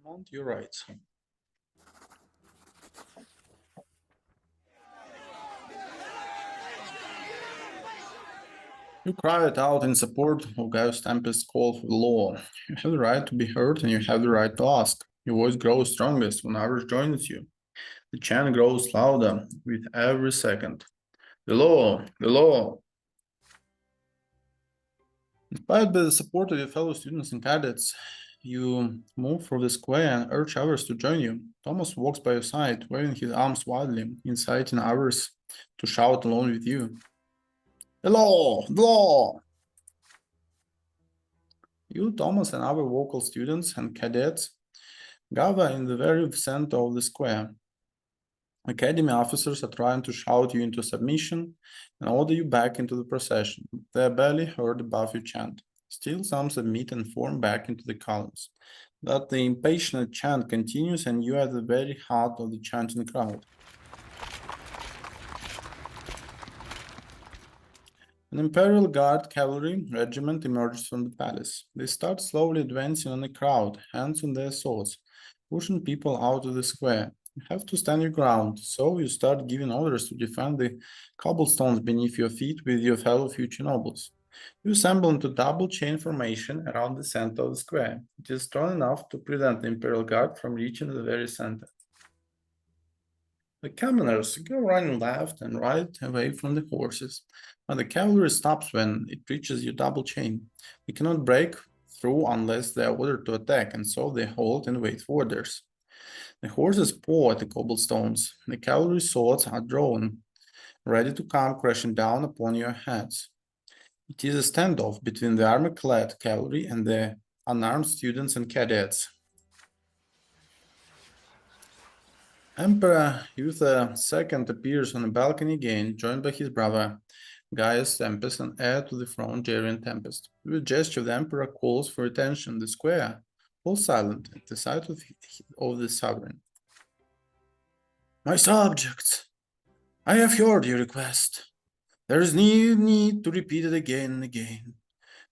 Mount, you're right. You cried out in support of Gaius Tempest's call for the law. You have the right to be heard and you have the right to ask. Your voice grows strongest when others joins you. The chant grows louder with every second. The law, the law. Inspired by the support of your fellow students and cadets, you move through the square and urge others to join you. Thomas walks by your side, waving his arms wildly, inciting others to shout along with you. The law! The law! You, Thomas, and other vocal students and cadets gather in the very center of the square. Academy officers are trying to shout you into submission and order you back into the procession. They are barely heard above your chant. Still, some submit and form back into the columns. But the impatient chant continues, and you are at the very heart of the chanting crowd. An Imperial Guard cavalry regiment emerges from the palace. They start slowly advancing on the crowd, hands on their swords, pushing people out of the square. You have to stand your ground, so you start giving orders to defend the cobblestones beneath your feet with your fellow future nobles. You assemble into double chain formation around the center of the square. It is strong enough to prevent the Imperial Guard from reaching the very center. The commoners go running left and right away from the horses, but the cavalry stops when it reaches your double chain. They cannot break through unless they are ordered to attack, and so they halt and wait for orders. The horses paw at the cobblestones. The cavalry swords are drawn, ready to come crashing down upon your heads. It is a standoff between the armor-clad cavalry and the unarmed students and cadets. Emperor Eutha II appears on the balcony again, joined by his brother Gaius Tempest and heir to the throne Gerion Tempest. With a gesture, the emperor calls for attention. The square falls silent at the sight of the sovereign. My subjects, I have heard your request. There is no need to repeat it again and again.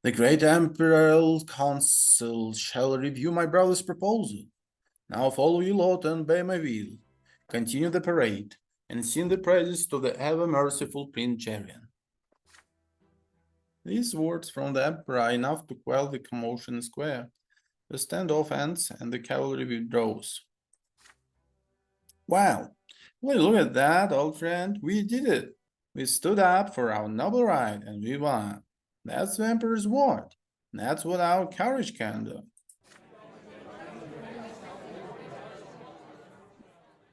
The great Imperial Council shall review my brother's proposal. Now follow your lot and obey my will. Continue the parade, and sing the praises to the ever-merciful Prince Gerion. These words from the emperor are enough to quell the commotion in the square. The standoff ends, and the cavalry withdraws. Well, look at that, old friend. We did it. We stood up for our noble right, and we won. That's the emperor's word. That's what our courage can do.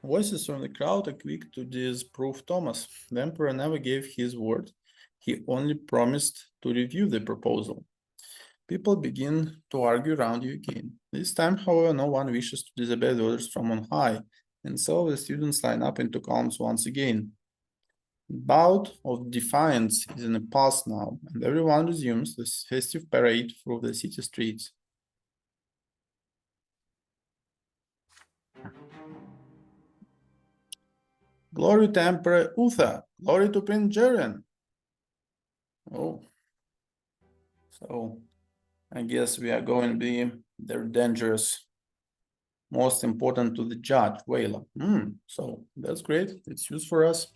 Voices from the crowd are quick to disprove Thomas. The emperor never gave his word. He only promised to review the proposal. People begin to argue around you again. This time, however, no one wishes to disobey the orders from on high, and so the students line up into columns once again. The bout of defiance is in the past now, and everyone resumes this festive parade through the city streets. Glory to Emperor Uther! Glory to Prince Gerion! Oh, so I guess we are going to be the dangerous, most important to the judge, Wayla. So that's great. It's used for us.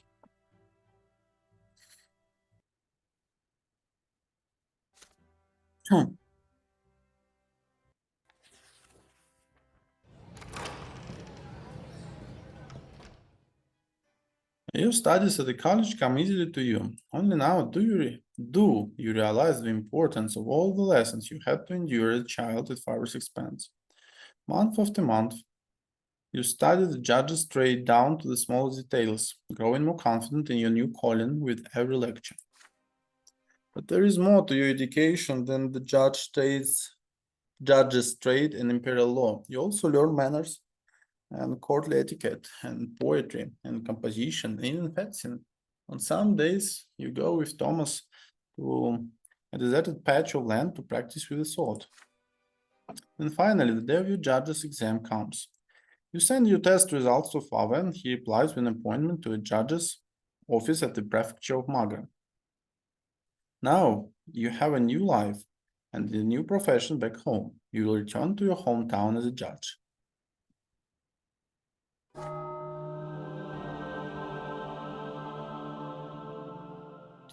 Your studies at the college come easily to you. Only now do you realize the importance of all the lessons you had to endure as a child at father's expense. Month after month, you study the judge's trade down to the smallest details, growing more confident in your new calling with every lecture. But there is more to your education than the judge's trade and imperial law. You also learn manners and courtly etiquette and poetry and composition and even fencing. On some days, you go with Thomas to a deserted patch of land to practice with the sword. And finally, the day of your judge's exam comes. You send your test results to father, and he replies with an appointment to a judge's office at the prefecture of Magra. Now you have a new life and a new profession back home. You will return to your hometown as a judge.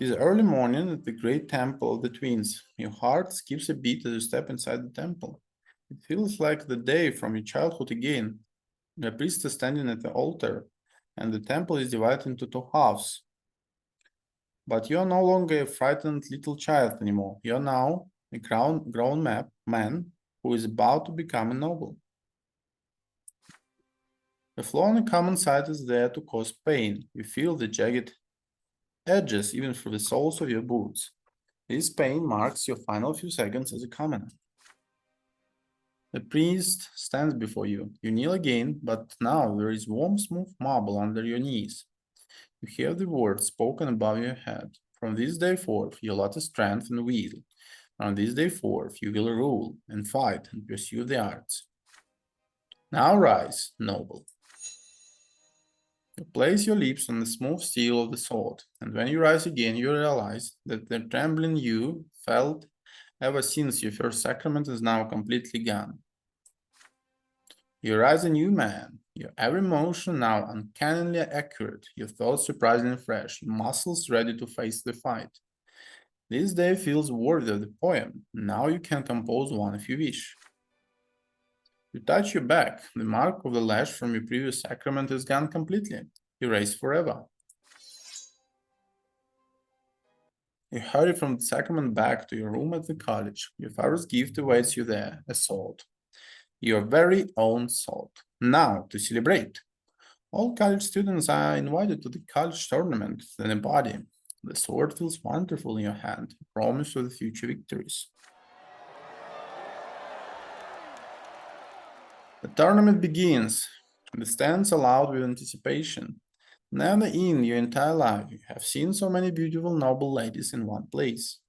It is early morning at the great temple of the twins. Your heart skips a beat as you step inside the temple. It feels like the day from your childhood again. The priest is standing at the altar, and the temple is divided into two halves. But you're no longer a frightened little child anymore. You're now a grown man who is about to become a noble. The flaw on the common side is there to cause pain. You feel the jagged edges even through the soles of your boots. This pain marks your final few seconds as a commoner. The priest stands before you. You kneel again, but now there is warm, smooth marble under your knees. You hear the words spoken above your head. From this day forth, you lot strength and will. From this day forth, you will rule and fight and pursue the arts. Now rise, noble. You place your lips on the smooth steel of the sword, and when you rise again, you realize that the trembling you felt ever since your first sacrament is now completely gone. You rise a new man, your every motion now uncannily accurate, your thoughts surprisingly fresh, your muscles ready to face the fight. This day feels worthy of the poem. Now you can compose one if you wish. You touch your back. The mark of the lash from your previous sacrament is gone completely, erased forever. You hurry from the sacrament back to your room at the college. Your father's gift awaits you there, a sword. Your very own sword. Now, to celebrate. All college students are invited to the college tournament, then a body. The sword feels wonderful in your hand, a promise of the future victories. The tournament begins. The stands are loud with anticipation. Never in your entire life you have seen so many beautiful noble ladies in one place.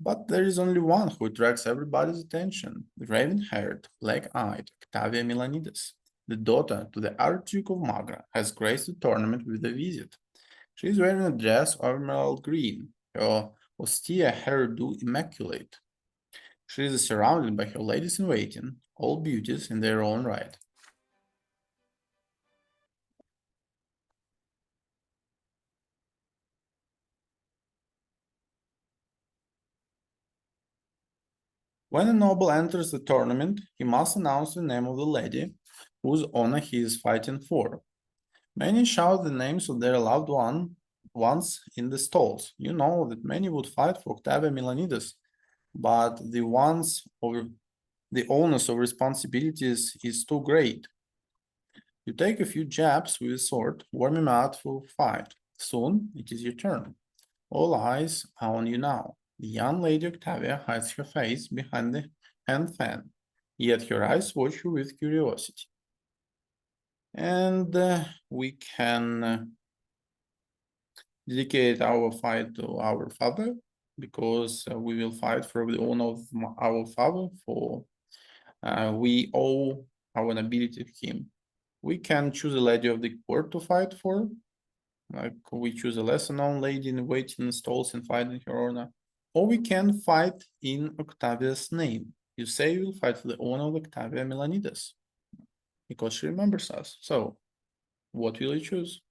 But there is only one who attracts everybody's attention, the raven-haired, black-eyed Octavia Milanides. The daughter to the Archduke of Magra has graced the tournament with a visit. She is wearing a dress of emerald green, her austere hairdo immaculate. She is surrounded by her ladies-in-waiting, all beauties in their own right. When a noble enters the tournament, he must announce the name of the lady whose honor he is fighting for. Many shout the names of their loved ones in the stalls. You know that many would fight for Octavia Milanides, but the onus of responsibilities is too great. You take a few jabs with a sword, warming out for fight. Soon it is your turn. All eyes are on you now. The young lady Octavia hides her face behind the hand fan, yet her eyes watch you with curiosity. And we can dedicate our fight to our father, because we will fight for the honor of our father, for we owe our nobility to him. We can choose a lady of the court to fight for, like we choose a lesser known lady in waiting in stalls and fight in her honor, or we can fight in Octavia's name. You say you will fight for the honor of Octavia Milanides, because she remembers us. So, what will you choose?